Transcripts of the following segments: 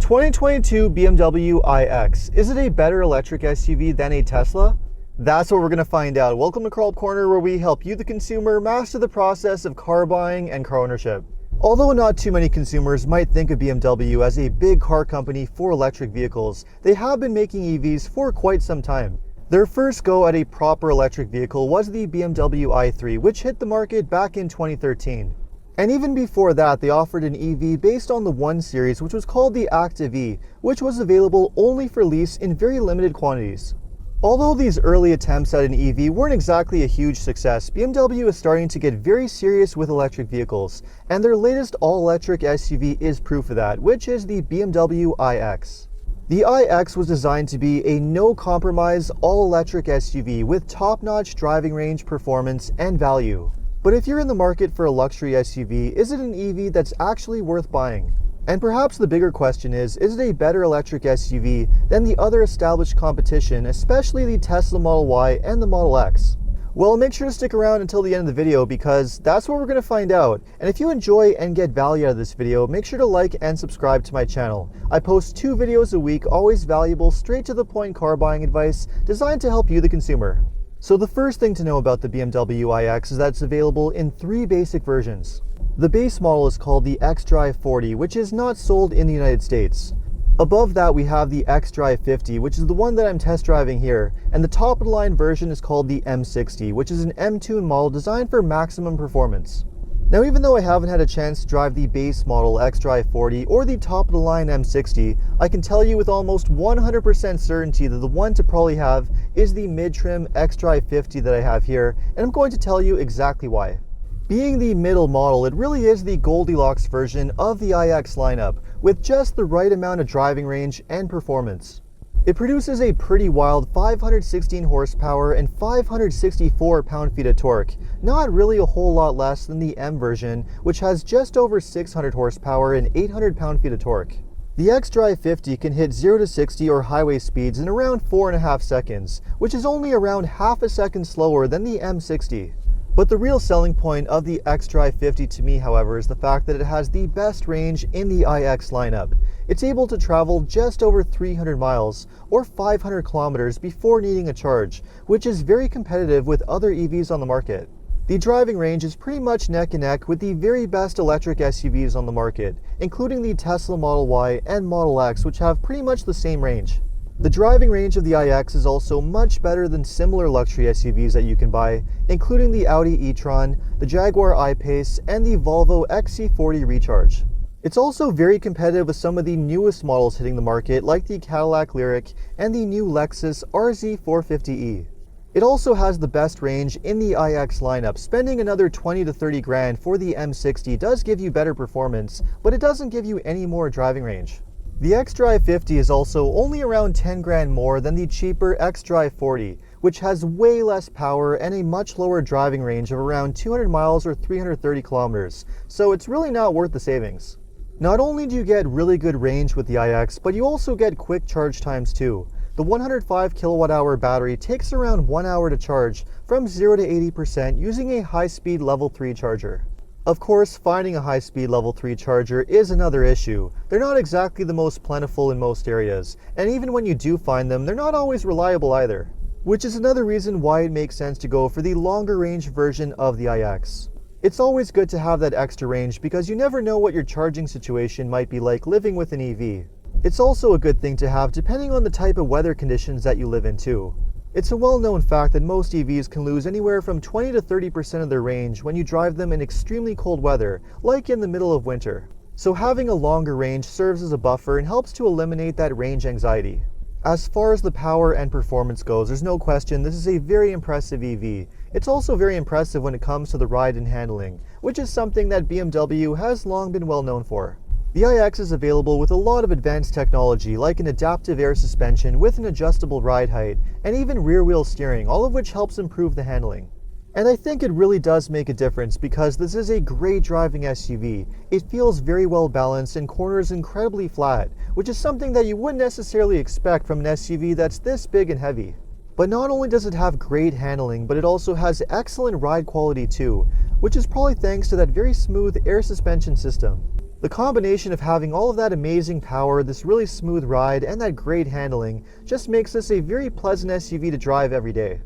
2022 BMW iX. Is it a better electric SUV than a Tesla? That's what we're going to find out. Welcome to Car Corner, where we help you, the consumer, master the process of car buying and car ownership. Although not too many consumers might think of BMW as a big car company for electric vehicles, they have been making EVs for quite some time. Their first go at a proper electric vehicle was the BMW i3, which hit the market back in 2013. And even before that, they offered an EV based on the 1 Series, which was called the Active E, which was available only for lease in very limited quantities. Although these early attempts at an EV weren't exactly a huge success, BMW is starting to get very serious with electric vehicles, and their latest all-electric SUV is proof of that, which is the BMW iX. The iX was designed to be a no-compromise, all-electric SUV with top-notch driving range, performance, and value. But if you're in the market for a luxury SUV, is it an EV that's actually worth buying? And perhaps the bigger question is it a better electric SUV than the other established competition, especially the Tesla Model Y and the Model X? Well, make sure to stick around until the end of the video, because that's what we're going to find out. And if you enjoy and get value out of this video, make sure to like and subscribe to my channel. I post 2 videos a week, always valuable, straight to the point car buying advice designed to help you, the consumer. So the first thing to know about the BMW iX is that it's available in 3 basic versions. The base model is called the xDrive 40, which is not sold in the United States. Above that, we have the xDrive 50, which is the one that I'm test driving here, and the top of the line version is called the M60, which is an M-Tune model designed for maximum performance. Now, even though I haven't had a chance to drive the base model xDrive 40 or the top of the line M60, I can tell you with almost 100% certainty that the one to probably have is the mid-trim xDrive 50 that I have here, and I'm going to tell you exactly why. Being the middle model, it really is the Goldilocks version of the iX lineup, with just the right amount of driving range and performance. It produces a pretty wild 516 horsepower and 564 pound-feet of torque, not really a whole lot less than the M version, which has just over 600 horsepower and 800 pound-feet of torque. The xDrive 50 can hit 0 to 60 or highway speeds in around 4.5 seconds, which is only around half a second slower than the M60. But the real selling point of the xDrive 50 to me, however, is the fact that it has the best range in the iX lineup. It's able to travel just over 300 miles or 500 kilometers before needing a charge, which is very competitive with other EVs on the market. The driving range is pretty much neck and neck with the very best electric SUVs on the market, including the Tesla Model Y and Model X, which have pretty much the same range. The driving range of the iX is also much better than similar luxury SUVs that you can buy, including the Audi e-tron, the Jaguar I-Pace, and the Volvo XC40 Recharge. It's also very competitive with some of the newest models hitting the market, like the Cadillac Lyriq and the new Lexus RZ450e. It also has the best range in the iX lineup. Spending another 20 to 30 grand for the M60 does give you better performance, but it doesn't give you any more driving range. The xDrive 50 is also only around 10 grand more than the cheaper xDrive 40, which has way less power and a much lower driving range of around 200 miles or 330 kilometers, so it's really not worth the savings. Not only do you get really good range with the iX, but you also get quick charge times too. The 105 kilowatt hour battery takes around 1 hour to charge from 0 to 80% using a high-speed level 3 charger. Of course, finding a high-speed level 3 charger is another issue. They're not exactly the most plentiful in most areas, and even when you do find them, they're not always reliable either. Which is another reason why it makes sense to go for the longer range version of the iX. It's always good to have that extra range because you never know what your charging situation might be like living with an EV. It's also a good thing to have depending on the type of weather conditions that you live in too. It's a well-known fact that most EVs can lose anywhere from 20 to 30% of their range when you drive them in extremely cold weather, like in the middle of winter. So having a longer range serves as a buffer and helps to eliminate that range anxiety. As far as the power and performance goes, there's no question this is a very impressive EV. It's also very impressive when it comes to the ride and handling, which is something that BMW has long been well known for. The iX is available with a lot of advanced technology like an adaptive air suspension with an adjustable ride height and even rear-wheel steering, all of which helps improve the handling. And I think it really does make a difference because this is a great driving SUV. It feels very well balanced and corners incredibly flat, which is something that you wouldn't necessarily expect from an SUV that's this big and heavy. But not only does it have great handling, but it also has excellent ride quality too, which is probably thanks to that very smooth air suspension system. The combination of having all of that amazing power, this really smooth ride, and that great handling just makes this a very pleasant SUV to drive every day.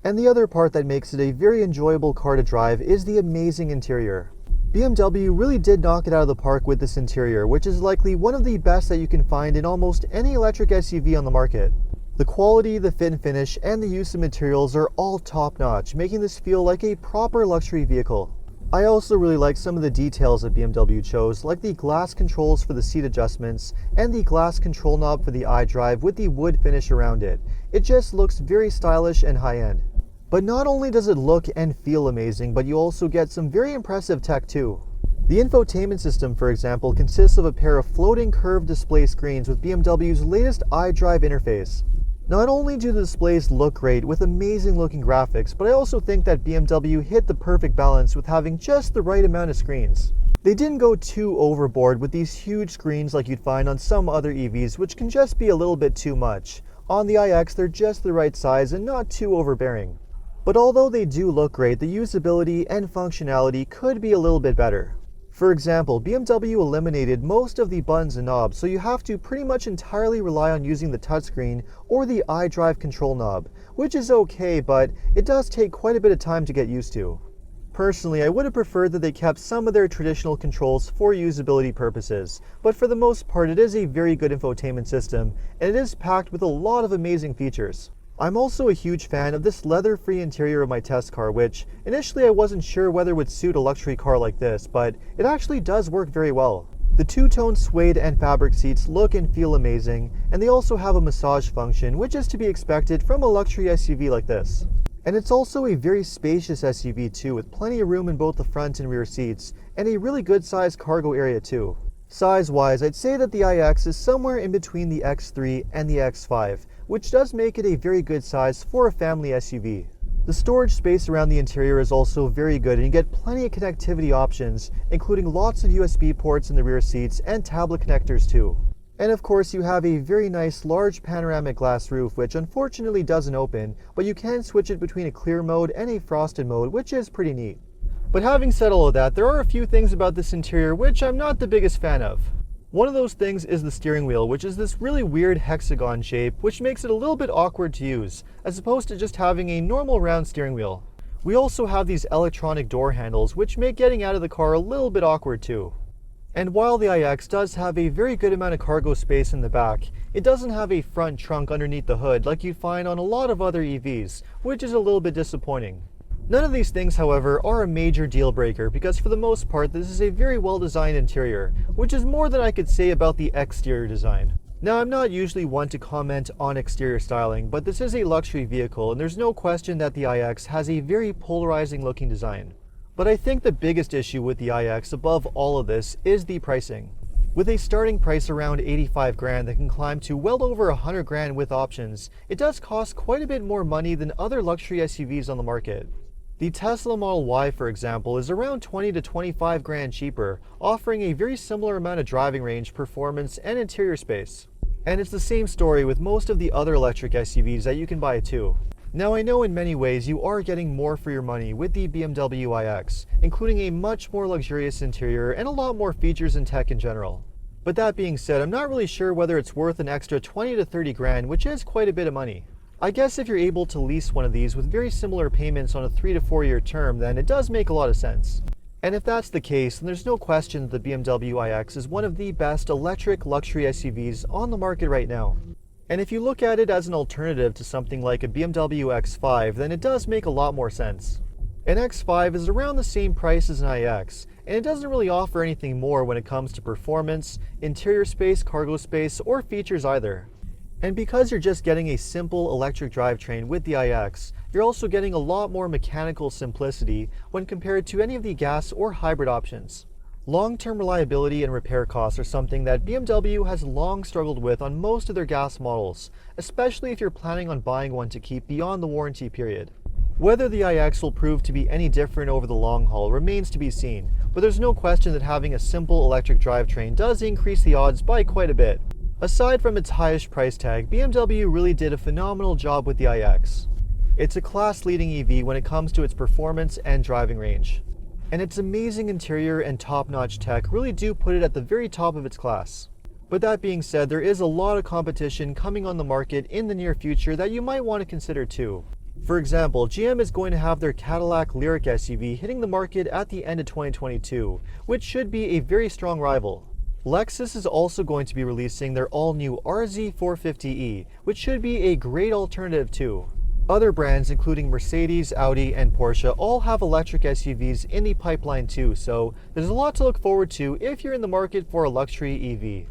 And the other part that makes it a very enjoyable car to drive is the amazing interior. BMW really did knock it out of the park with this interior, which is likely one of the best that you can find in almost any electric SUV on the market. The quality, the fit and finish, and the use of materials are all top-notch, making this feel like a proper luxury vehicle. I also really like some of the details that BMW chose, like the glass controls for the seat adjustments and the glass control knob for the iDrive with the wood finish around it. It just looks very stylish and high-end. But not only does it look and feel amazing, but you also get some very impressive tech too. The infotainment system, for example, consists of a pair of floating curved display screens with BMW's latest iDrive interface. Not only do the displays look great with amazing looking graphics, but I also think that BMW hit the perfect balance with having just the right amount of screens. They didn't go too overboard with these huge screens like you'd find on some other EVs, which can just be a little bit too much. On the iX, they're just the right size and not too overbearing. But although they do look great, the usability and functionality could be a little bit better. For example, BMW eliminated most of the buttons and knobs, so you have to pretty much entirely rely on using the touchscreen or the iDrive control knob, which is okay, but it does take quite a bit of time to get used to. Personally, I would have preferred that they kept some of their traditional controls for usability purposes, but for the most part it is a very good infotainment system, and it is packed with a lot of amazing features. I'm also a huge fan of this leather-free interior of my test car, which initially I wasn't sure whether would suit a luxury car like this, but it actually does work very well. The two-tone suede and fabric seats look and feel amazing, and they also have a massage function, which is to be expected from a luxury SUV like this. And it's also a very spacious SUV too, with plenty of room in both the front and rear seats, and a really good sized cargo area too. Size-wise, I'd say that the iX is somewhere in between the X3 and the X5, which does make it a very good size for a family SUV. The storage space around the interior is also very good, and you get plenty of connectivity options, including lots of USB ports in the rear seats and tablet connectors too. And of course you have a very nice large panoramic glass roof, which unfortunately doesn't open, but you can switch it between a clear mode and a frosted mode, which is pretty neat. But having said all of that, there are a few things about this interior which I'm not the biggest fan of. One of those things is the steering wheel, which is this really weird hexagon shape, which makes it a little bit awkward to use, as opposed to just having a normal round steering wheel. We also have these electronic door handles, which make getting out of the car a little bit awkward too. And while the iX does have a very good amount of cargo space in the back, it doesn't have a front trunk underneath the hood like you'd find on a lot of other EVs, which is a little bit disappointing. None of these things, however, are a major deal breaker, because for the most part this is a very well designed interior, which is more than I could say about the exterior design. Now, I'm not usually one to comment on exterior styling, but this is a luxury vehicle and there's no question that the iX has a very polarizing looking design. But I think the biggest issue with the iX above all of this is the pricing. With a starting price around 85 grand that can climb to well over 100 grand with options, it does cost quite a bit more money than other luxury SUVs on the market. The Tesla Model Y, for example, is around 20 to 25 grand cheaper, offering a very similar amount of driving range, performance, and interior space. And it's the same story with most of the other electric SUVs that you can buy too. Now, I know in many ways you are getting more for your money with the BMW iX, including a much more luxurious interior and a lot more features and tech in general. But that being said, I'm not really sure whether it's worth an extra 20 to 30 grand, which is quite a bit of money. I guess if you're able to lease one of these with very similar payments on a 3 to 4 year term, then it does make a lot of sense. And if that's the case, then there's no question that the BMW iX is one of the best electric luxury SUVs on the market right now. And if you look at it as an alternative to something like a BMW X5, then it does make a lot more sense. An X5 is around the same price as an iX, and it doesn't really offer anything more when it comes to performance, interior space, cargo space, or features either. And because you're just getting a simple electric drivetrain with the iX, you're also getting a lot more mechanical simplicity when compared to any of the gas or hybrid options. Long-term reliability and repair costs are something that BMW has long struggled with on most of their gas models, especially if you're planning on buying one to keep beyond the warranty period. Whether the iX will prove to be any different over the long haul remains to be seen, but there's no question that having a simple electric drivetrain does increase the odds by quite a bit. Aside from its highest price tag, BMW really did a phenomenal job with the iX. It's a class-leading EV when it comes to its performance and driving range. and its amazing interior and top-notch tech really do put it at the very top of its class. But that being said, there is a lot of competition coming on the market in the near future that you might want to consider too. For example, GM is going to have their Cadillac Lyriq SUV hitting the market at the end of 2022, which should be a very strong rival. Lexus is also going to be releasing their all-new RZ450e, which should be a great alternative too. Other brands including Mercedes, Audi, and Porsche all have electric SUVs in the pipeline too, so there's a lot to look forward to if you're in the market for a luxury EV.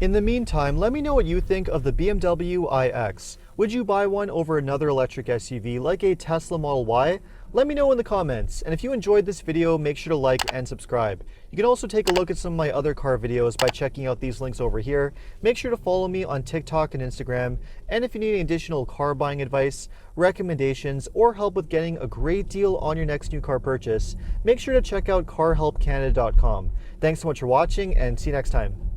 In the meantime, let me know what you think of the BMW iX. Would you buy one over another electric SUV like a Tesla Model Y? Let me know in the comments, and if you enjoyed this video, make sure to like and subscribe. You can also take a look at some of my other car videos by checking out these links over here. Make sure to follow me on TikTok and Instagram, and if you need any additional car buying advice, recommendations, or help with getting a great deal on your next new car purchase, make sure to check out carhelpcanada.com. Thanks so much for watching, and see you next time.